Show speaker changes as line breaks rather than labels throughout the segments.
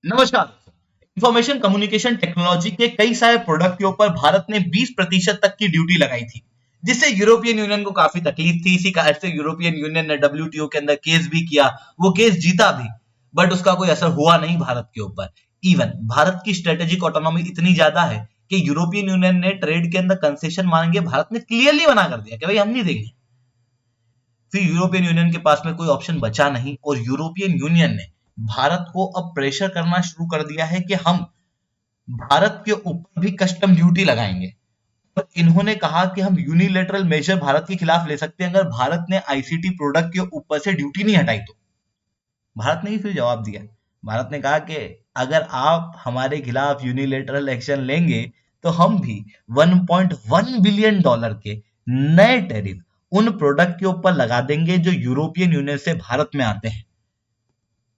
नमस्कार दोस्तों। Information communication technology के कई सारे प्रोडक्ट के ऊपर भारत ने 20% तक की ड्यूटी लगाई थी, जिससे यूरोपियन यूनियन को काफी तकलीफ थी। इसी कारण से यूरोपियन यूनियन ने डब्ल्यूटीओ के अंदर केस भी किया। वो केस जीता भी, बट उसका कोई असर हुआ नहीं भारत के ऊपर। इवन भारत की स्ट्रेटेजिक ऑटोनॉमी इतनी ज्यादा है कि यूरोपियन यूनियन ने ट्रेड के अंदर कंसेशन मांगे, भारत ने क्लियरली मना कर दिया कि भाई हम नहीं देंगे। फिर यूरोपियन यूनियन के पास में कोई ऑप्शन बचा नहीं और यूरोपियन यूनियन ने भारत को अब प्रेशर करना शुरू कर दिया है कि हम भारत के ऊपर भी कस्टम ड्यूटी लगाएंगे। और इन्होंने कहा कि हम यूनिलेटरल मेजर भारत के खिलाफ ले सकते हैं अगर भारत ने आईसीटी प्रोडक्ट के ऊपर से ड्यूटी नहीं हटाई तो। भारत ने ही फिर जवाब दिया। भारत ने कहा कि अगर आप हमारे खिलाफ यूनिलेटरल एक्शन लेंगे तो हम भी 1.1 बिलियन डॉलर के नए टैरिफ उन प्रोडक्ट के ऊपर लगा देंगे जो यूरोपियन यूनियन से भारत में आते हैं।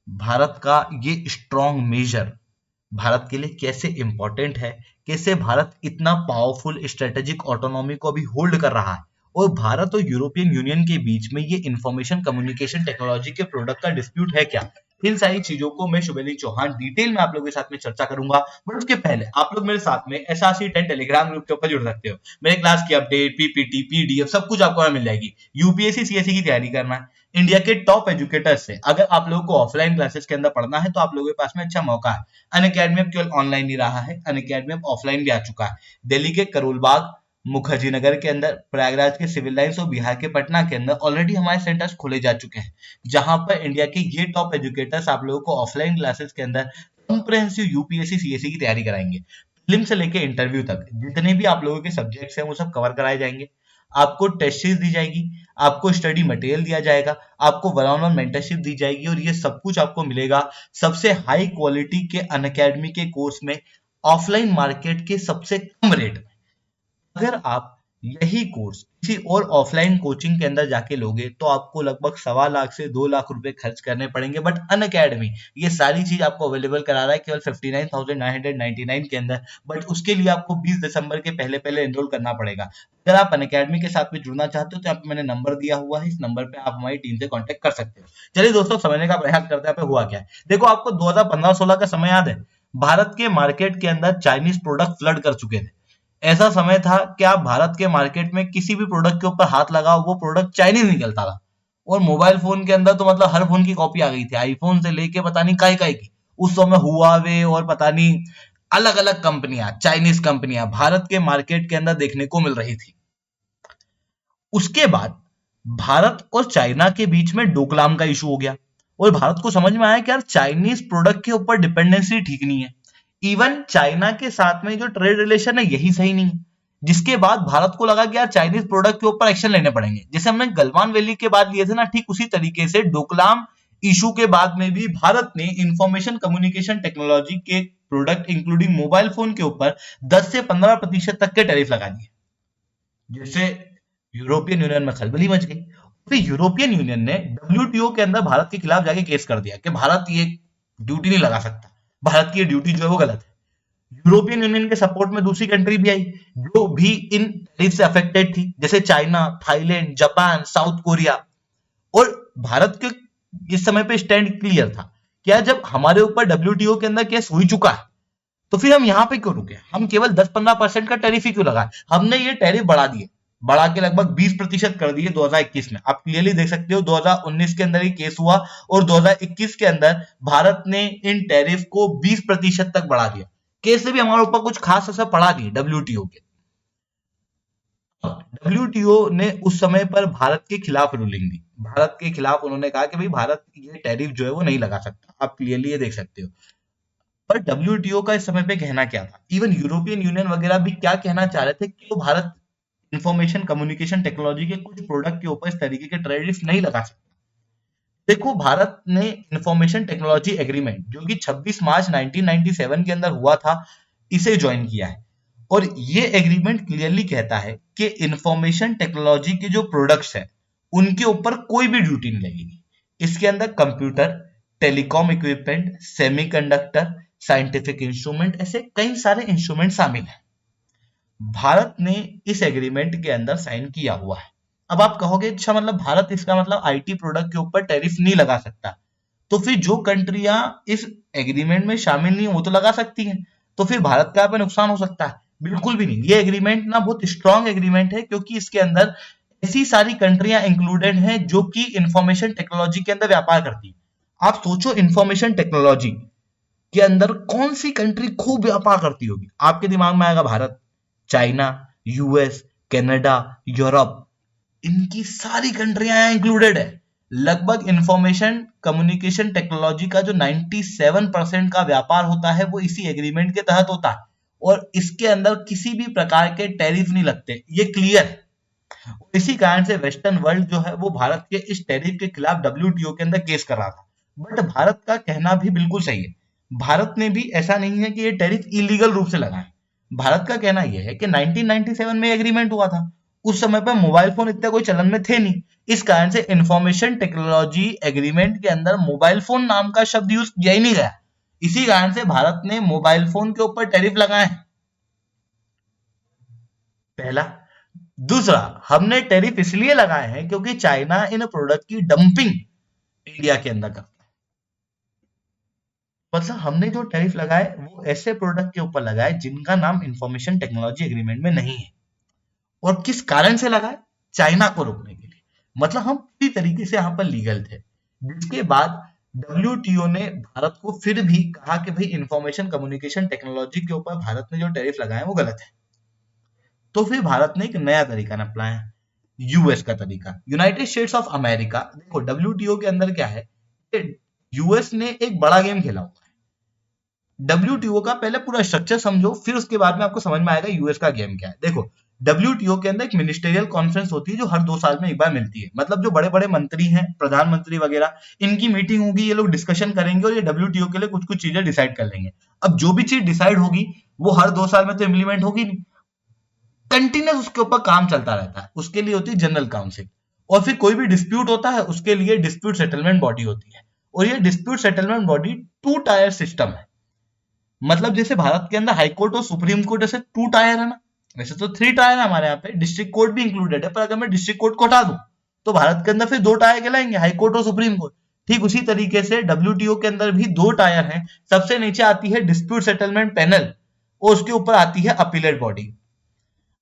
भारत का ये स्ट्रॉन्ग मेजर भारत के लिए कैसे इंपॉर्टेंट है, कैसे भारत इतना पावरफुल स्ट्रेटेजिक ऑटोनॉमी को अभी होल्ड कर रहा है, और भारत और यूरोपियन यूनियन के बीच में ये इंफॉर्मेशन कम्युनिकेशन टेक्नोलॉजी के प्रोडक्ट का डिस्प्यूट है क्या। इन सारी चीजों को मैं शुभेंदु चौहान डिटेल में आप लोगों के साथ में चर्चा करूंगा। बट उसके पहले आप लोग मेरे साथ में SRC10 टेलीग्राम ग्रुप के ऊपर जुड़ सकते हो। मेरे क्लास की अपडेट, पीपीटी, पीडीएफ सब कुछ आपको वहां मिल जाएगी। यूपीएससी सीएससी की तैयारी करना है, इंडिया के टॉप एजुकेटर्स से अगर आप लोगों को ऑफलाइन क्लासेस के अंदर पढ़ना है तो आप लोगों के पास में अच्छा मौका है। अनअकैडमी अब केवल ऑनलाइन ही रहा है, अनअकैडमी अब ऑफलाइन भी आ चुका है। दिल्ली के करोल बाग, मुखर्जी नगर के अंदर, प्रयागराज के सिविल लाइंस और बिहार के पटना के अंदर ऑलरेडी हमारे सेंटर्स खोले जा चुके हैं, जहां पर इंडिया के ये टॉप एजुकेटर्स आप लोगों को ऑफलाइन क्लासेस के अंदर कॉम्प्रिहेंसिव यूपीएससी सीएससी की तैयारी कराएंगे। प्रीलिम से लेके इंटरव्यू तक जितने भी आप लोगों के सब्जेक्ट्स हैं वो सब कवर कराए जाएंगे। आपको टेस्ट सीरीज दी जाएगी, आपको स्टडी मटेरियल दिया जाएगा, आपको वन ऑन वन मेंटरशिप दी जाएगी, और ये सब कुछ आपको मिलेगा सबसे हाई क्वालिटी के अनअकैडमी के कोर्स में, ऑफलाइन मार्केट के सबसे कम रेट में। अगर आप यही कोर्स किसी और ऑफलाइन कोचिंग के अंदर जाके लोगे तो आपको लगभग 1.25 लाख से 2 लाख रुपए खर्च करने पड़ेंगे। बट अनअकैडमी ये सारी चीज आपको अवेलेबल करा रहा है केवल 59,999 के अंदर। बट उसके लिए आपको 20 दिसंबर के पहले पहले एनरोल करना पड़ेगा। अगर आप अनअकैडमी के साथ में जुड़ना चाहते हो तो यहाँ पे मैंने नंबर दिया हुआ है, इस नंबर पे आप हमारी टीम से कांटेक्ट कर सकते हो। चलिए दोस्तों, समझने का प्रयास करते हैं पे हुआ क्या है। देखो, आपको 2015-16 का समय याद है? भारत के मार्केट के अंदर चाइनीज प्रोडक्ट फ्लड कर चुके थे। ऐसा समय था कि आप भारत के मार्केट में किसी भी प्रोडक्ट के ऊपर हाथ लगाओ वो प्रोडक्ट चाइनीज निकलता था। और मोबाइल फोन के अंदर तो मतलब हर फोन की कॉपी आ गई थी, आईफोन से लेके पता नहीं काय काय की। उस समय हुआवे और पता नहीं अलग अलग कंपनियां, चाइनीज कंपनियां भारत के मार्केट के अंदर देखने को मिल रही थी। उसके बाद भारत और चाइना के बीच में डोकलाम का इशू हो गया, और भारत को समझ में आया कि यार चाइनीज प्रोडक्ट के ऊपर डिपेंडेंसी ठीक नहीं है। इवन चाइना के साथ में जो ट्रेड रिलेशन है यही सही नहीं है। जिसके बाद भारत को लगा कि यार चाइनीज प्रोडक्ट के ऊपर एक्शन लेने पड़ेंगे। जैसे हमने गलवान वैली के बाद लिए थे ना, ठीक उसी तरीके से डोकलाम इशू के बाद में भी भारत ने इंफॉर्मेशन कम्युनिकेशन टेक्नोलॉजी के प्रोडक्ट इंक्लूडिंग मोबाइल फोन के ऊपर 10 से 15% तक के टैरिफ लगा दिए, जिससे यूरोपियन यूनियन में खलबली मच गई। फिर यूरोपियन यूनियन ने डब्ल्यूटीओ के अंदर भारत के खिलाफ जाके केस कर दिया कि भारत ये ड्यूटी नहीं लगा सकता, भारत की ये ड्यूटी जो है वो गलत है। यूरोपियन यूनियन के सपोर्ट में दूसरी कंट्री भी आई जो भी इन टैरिफ से अफेक्टेड थी, जैसे China, Thailand, Japan, south Korea. और भारत के इस समय पे स्टैंड क्लियर था, क्या जब हमारे ऊपर डब्ल्यूटीओ के अंदर केस हो ही चुका है तो फिर हम यहाँ पे क्यों रुके, हम केवल 10-15% का टैरिफ ही क्यों लगाए। हमने ये टैरिफ बढ़ा दिए, बढ़ा के लगभग 20% कर दिए 2021 में। आप क्लियरली देख सकते हो 2019 के अंदर ही केस हुआ और 2021 के अंदर भारत ने इन टैरिफ को 20% तक बढ़ा दिया। केस से भी हमारे ऊपर कुछ खास असर पड़ा नहीं डब्ल्यूटीओ के। डब्ल्यूटीओ ने उस समय पर भारत के खिलाफ रूलिंग दी। भारत के खिलाफ उन्होंने कहा कि भाई भारत ये टैरिफ जो है वो नहीं लगा सकता। आप क्लियरली ये देख सकते हो। पर डब्ल्यूटीओ का इस समय पे कहना क्या था, इवन यूरोपियन यूनियन वगैरह भी क्या कहना चाह रहे थे कि वो भारत इंफॉर्मेशन कम्युनिकेशन टेक्नोलॉजी के कुछ प्रोडक्ट के ऊपर इस तरीके के टैरिफ नहीं लगा सकता। देखो, भारत ने इंफॉर्मेशन टेक्नोलॉजी एग्रीमेंट जो कि 26 मार्च 1997 के अंदर हुआ था, इसे ज्वाइन किया है। और ये एग्रीमेंट क्लियरली कहता है कि इंफॉर्मेशन टेक्नोलॉजी के जो प्रोडक्ट्स हैं उनके ऊपर कोई भी ड्यूटी नहीं लगेगी। इसके अंदर computer, telecom equipment, semiconductor, scientific instrument, ऐसे कई सारे इंस्ट्रूमेंट शामिल हैं। भारत ने इस एग्रीमेंट के अंदर साइन किया हुआ है। अब आप कहोगे अच्छा मतलब भारत इसका मतलब आईटी प्रोडक्ट के ऊपर टैरिफ नहीं लगा सकता। तो फिर जो कंट्रियां इस एग्रीमेंट में शामिल नहीं वो तो लगा सकती हैं, तो फिर भारत का यहाँ पे नुकसान हो सकता है? बिल्कुल भी नहीं। ये एग्रीमेंट ना बहुत स्ट्रांग एग्रीमेंट है, क्योंकि इसके अंदर ऐसी सारी कंट्रियां इंक्लूडेड हैं जो कि इंफॉर्मेशन टेक्नोलॉजी के अंदर व्यापार करती है। आप सोचो, इंफॉर्मेशन टेक्नोलॉजी के अंदर कौन सी कंट्री खूब व्यापार करती होगी? आपके दिमाग में आएगा Bharat, China, US, Canada, Europe. इनकी सारी कंट्रियां यहाँ इंक्लूडेड है। लगभग इंफॉर्मेशन कम्युनिकेशन टेक्नोलॉजी का जो 97% का व्यापार होता है वो इसी एग्रीमेंट के तहत होता है, और इसके अंदर किसी भी प्रकार के टैरिफ नहीं लगते, ये क्लियर है। इसी कारण से वेस्टर्न वर्ल्ड जो है वो भारत के इस टैरिफ के खिलाफ डब्ल्यूटीओ के अंदर केस कर रहा था। बट भारत का कहना भी बिल्कुल सही है। भारत ने भी ऐसा नहीं है कि ये टैरिफ इलीगल रूप से लगाए। भारत का कहना यह है कि 1997 में एग्रीमेंट हुआ था, उस समय पर मोबाइल फोन इतने कोई चलन में थे नहीं। इस कारण से इंफॉर्मेशन टेक्नोलॉजी एग्रीमेंट के अंदर मोबाइल फोन नाम का शब्द यूज किया ही नहीं गया। इसी कारण से भारत ने मोबाइल फोन के ऊपर टैरिफ लगाए हैं, पहला। दूसरा, हमने टैरिफ इसलिए लगाए हैं क्योंकि चाइना इन प्रोडक्ट की डंपिंग इंडिया के अंदर करता है। मतलब हमने जो टैरिफ लगाए वो ऐसे प्रोडक्ट के ऊपर लगाए जिनका नाम इंफॉर्मेशन टेक्नोलॉजी एग्रीमेंट में नहीं है। और किस कारण से लगाए? चाइना को रोकने के लिए। मतलब हम पूरी तरीके से यहाँ पर लीगल थे। जिसके बाद डब्ल्यूटीओ ने भारत को फिर भी कहा कि भाई इंफॉर्मेशन कम्युनिकेशन टेक्नोलॉजी के ऊपर भारत ने जो टैरिफ लगाए वो गलत है। तो फिर भारत ने एक नया तरीका अपनाया, यूएस का तरीका, यूनाइटेड स्टेट्स ऑफ अमेरिका। देखो डब्ल्यूटीओ के अंदर क्या है, यूएस ने एक बड़ा गेम खेला हुआ है। डब्ल्यूटीओ का पहले पूरा स्ट्रक्चर समझो, फिर उसके बाद में आपको समझ में आएगा यूएस का गेम क्या है। देखो, डब्ल्यूटीओ के अंदर एक मिनिस्टेरियल कॉन्फ्रेंस होती है जो हर 2 साल में एक बार मिलती है। मतलब जो बड़े बड़े मंत्री हैं, प्रधानमंत्री वगैरह, इनकी मीटिंग होगी, ये लोग डिस्कशन करेंगे और ये डब्ल्यूटीओ के लिए कुछ कुछ चीजें डिसाइड कर लेंगे। अब जो भी चीज डिसाइड होगी वो हर 2 साल में तो इम्प्लीमेंट होगी नहीं, कंटिन्यूस उसके ऊपर काम चलता रहता है। उसके लिए होती है जनरल काउंसिल। और फिर कोई भी डिस्प्यूट होता है उसके लिए डिस्प्यूट सेटलमेंट बॉडी होती है। और ये dispute settlement body 2 tier system है। मतलब जैसे भारत के अंदर हाई कोर्ट और सुप्रीम कोर्ट ऐसे 2 टायर है ना, वैसे तो 3 टायर है हमारे यहाँ पे, डिस्ट्रिक्ट कोर्ट भी इंक्लूडेड है। पर अगर मैं डिस्ट्रिक्ट कोर्ट को हटा दूं तो भारत के अंदर फिर 2 टायर कहलाएंगे, हाई कोर्ट और सुप्रीम कोर्ट। ठीक उसी तरीके से डब्ल्यूटीओ के अंदर भी 2 टायर हैं। सबसे नीचे आती है डिस्प्यूट सेटलमेंट पैनल और उसके ऊपर आती है अपीलेट बॉडी।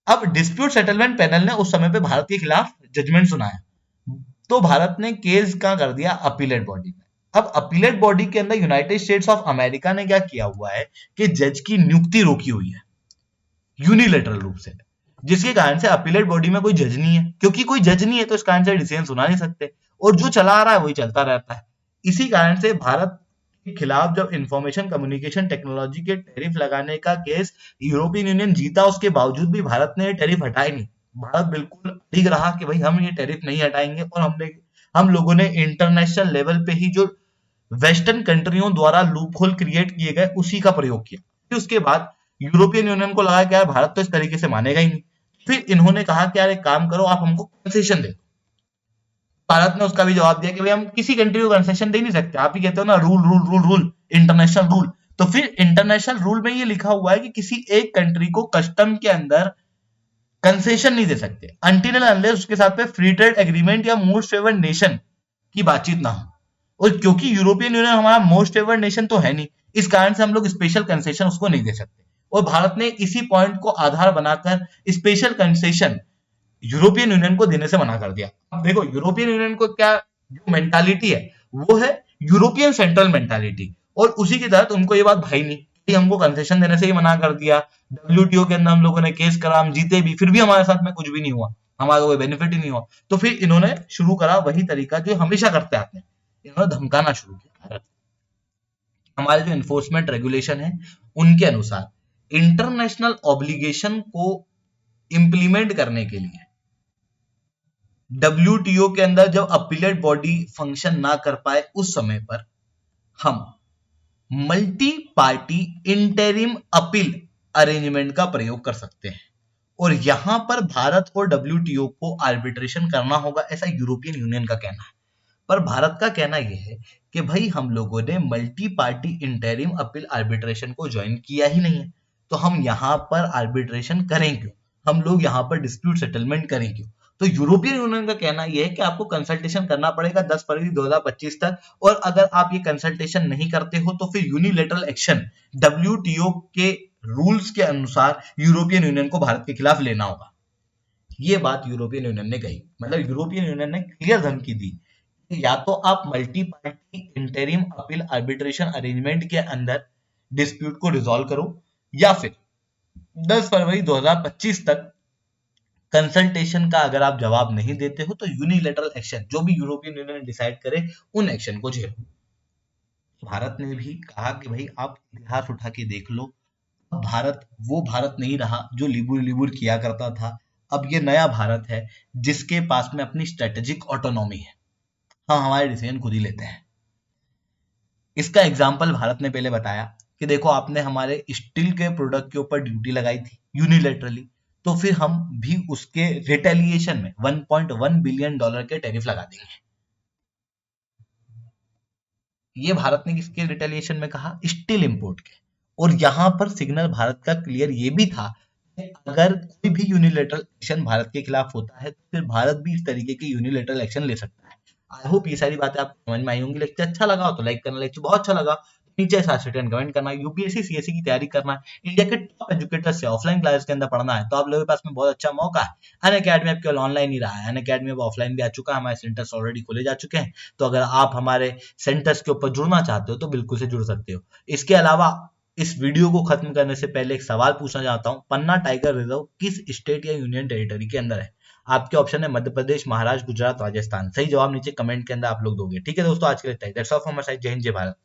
अब डिस्प्यूट सेटलमेंट पैनल ने उस समय पे भारत के खिलाफ जजमेंट सुनाया, तो भारत ने केस का कर दिया अपीलेट बॉडी में। अब अपीलेट बॉडी के अंदर यूनाइटेड स्टेट्स ऑफ अमेरिका ने क्या किया हुआ है कि जज की नियुक्ति रोकी हुई है यूनिलेटरल रूप से, जिसके कारण से अपीलेट बॉडी में कोई जज नहीं है। क्योंकि कोई जज नहीं है तो इस कारण से डिसीजन सुना नहीं सकते, और जो चला आ रहा है वही चलता रहता है। इसी कारण से भारत के खिलाफ जब इंफॉर्मेशन कम्युनिकेशन टेक्नोलॉजी के टैरिफ लगाने का केस यूरोपियन यूनियन जीता, उसके बावजूद भी भारत ने टैरिफ हटाए नहीं। भारत बिल्कुल ठीक रहा कि भाई हम ये टैरिफ नहीं हटाएंगे, और हम लोगों ने इंटरनेशनल लेवल पे ही जो वेस्टर्न कंट्रियों द्वारा लूप होल क्रिएट किए गए उसी का प्रयोग किया। फिर उसके बाद यूरोपियन यूनियन को लगा कि यार भारत तो इस तरीके से मानेगा ही नहीं। फिर इन्होंने कहा कि यार एक काम करो, आप हमको कंसेशन दे। भारत ने उसका भी जवाब दिया कि भाई हम किसी कंट्री को कंसेशन दे नहीं सकते, आप ही कहते हो ना rule rule rule rule, international rule. तो फिर इंटरनेशनल रूल में ये लिखा हुआ है कि किसी एक कंट्री को कस्टम के अंदर कंसेशन नहीं दे सकते अनटिल अनलेस उसके साथ में फ्री ट्रेड एग्रीमेंट या मोस्ट फेवर्ड नेशन की बातचीत ना हो। और क्योंकि यूरोपियन यूनियन हमारा मोस्ट फेवर्ड नेशन तो है नहीं, इस कारण से हम लोग स्पेशल कंसेशन उसको नहीं दे सकते। और भारत ने इसी पॉइंट को आधार बनाकर स्पेशल कंसेशन यूरोपियन यूनियन को देने से मना कर दिया। अब देखो यूरोपियन यूनियन को क्या जो मेंटालिटी है वो है यूरोपियन सेंट्रल मेंटालिटी, और उसी की तहत उनको ये बात भाई नहीं कि हमको कंसेशन देने से ही मना कर दिया। डब्ल्यूटीओ के अंदर हम लोगों ने केस करा, हम जीते भी, फिर भी हमारे साथ में कुछ भी नहीं हुआ, हमारा कोई बेनिफिट ही नहीं हुआ। तो फिर इन्होंने शुरू करा वही तरीका जो हमेशा करते आते हैं, इन्होंने धमकाना शुरू किया भारत। हमारे जो इन्फोर्समेंट रेगुलेशन है उनके अनुसार इंटरनेशनल ऑब्लिगेशन को इंप्लीमेंट करने के लिए डब्ल्यूटीओ के अंदर जब अपीलेट बॉडी फंक्शन ना कर पाए उस समय पर हम multi party interim appeal arrangement का प्रयोग कर सकते हैं। और यहां पर भारत और डब्ल्यूटीओ को आर्बिट्रेशन करना होगा, ऐसा यूरोपियन यूनियन का कहना है। पर भारत का कहना यह है कि भाई हम लोगों ने multi party interim appeal arbitration को ज्वाइन किया ही नहीं है, तो हम यहां पर आर्बिट्रेशन करें क्यों, हम लोग यहां पर डिस्प्यूट सेटलमेंट करें क्यों। तो यूरोपियन यूनियन का कहना यह है कि आपको कंसल्टेशन करना पड़ेगा 10 फरवरी 2025 तक, और अगर आप ये कंसल्टेशन नहीं करते हो तो फिर यूनिलेटरल एक्शन डब्ल्यूटीओ के रूल्स के अनुसार यूरोपियन यूनियन को भारत के खिलाफ लेना होगा। ये बात यूरोपियन यूनियन ने कही, मतलब यूरोपियन यूनियन ने क्लियर धमकी दी कि या तो आप multi party interim appeal arbitration arrangement के अंदर डिस्प्यूट को रिजॉल्व करो, या फिर 10 फरवरी 2025 तक कंसल्टेशन का अगर आप जवाब नहीं देते हो तो यूनिलेटरल एक्शन, जो भी यूरोपियन यूनियन डिसाइड करे उन एक्शन को झेलो। भारत ने भी कहा कि भाई आप इतिहास उठा के देख लो, अब भारत वो भारत नहीं रहा जो लिबुर लिबुर किया करता था। अब ये नया भारत है जिसके पास में अपनी स्ट्रेटेजिक ऑटोनॉमी है, हम हमारे डिसीजन खुद ही लेते हैं। इसका एग्जाम्पल भारत ने पहले बताया कि देखो आपने हमारे स्टील के प्रोडक्ट के ऊपर ड्यूटी लगाई थी यूनिलेटरली, तो फिर हम भी उसके रिटेलिएशन में 1.1 बिलियन डॉलर के टैरिफ लगा देंगे। ये भारत ने किसके रिटेलिएशन में कहा? स्टील इंपोर्ट के। और यहां पर सिग्नल भारत का क्लियर ये भी था कि अगर कोई भी यूनिलेटरल एक्शन भारत के खिलाफ होता है तो फिर भारत भी इस तरीके के यूनिलेटरल एक्शन ले सकता है। आई होप ये सारी बातें आपको समझ में आई होंगी। लेक्चर अच्छा लगा हो तो लाइक करना, लेक्चर बहुत अच्छा लगा नीचे साथ रिटर्न कमेंट करना। यूपीएससी सीएससी की तैयारी करना है, इंडिया के टॉप एजुकेटर से ऑफलाइन क्लासेस के अंदर पढ़ना है, तो आप लोगों के पास में बहुत अच्छा मौका है। अन अकेडमी अब केवल ऑनलाइन ही रहा है, अन अकेडमी अब ऑफलाइन भी आ चुका है, हमारे सेंटर्स ऑलरेडी खोले जा चुके हैं। तो अगर आप हमारे सेंटर्स के ऊपर जुड़ना चाहते हो तो बिल्कुल से जुड़ सकते हो। इसके अलावा इस वीडियो को खत्म करने से पहले एक सवाल पूछना चाहता हूँ, पन्ना टाइगर रिजर्व किस स्टेट या यूनियन टेरिटरी के अंदर है? आपके ऑप्शन है मध्य प्रदेश, महाराष्ट्र, गुजरात, राजस्थान। सही जवाब नीचे कमेंट के अंदर आप लोग दोगे। ठीक है दोस्तों, आज के लिए that's all from my side. जय हिंद, जय भारत।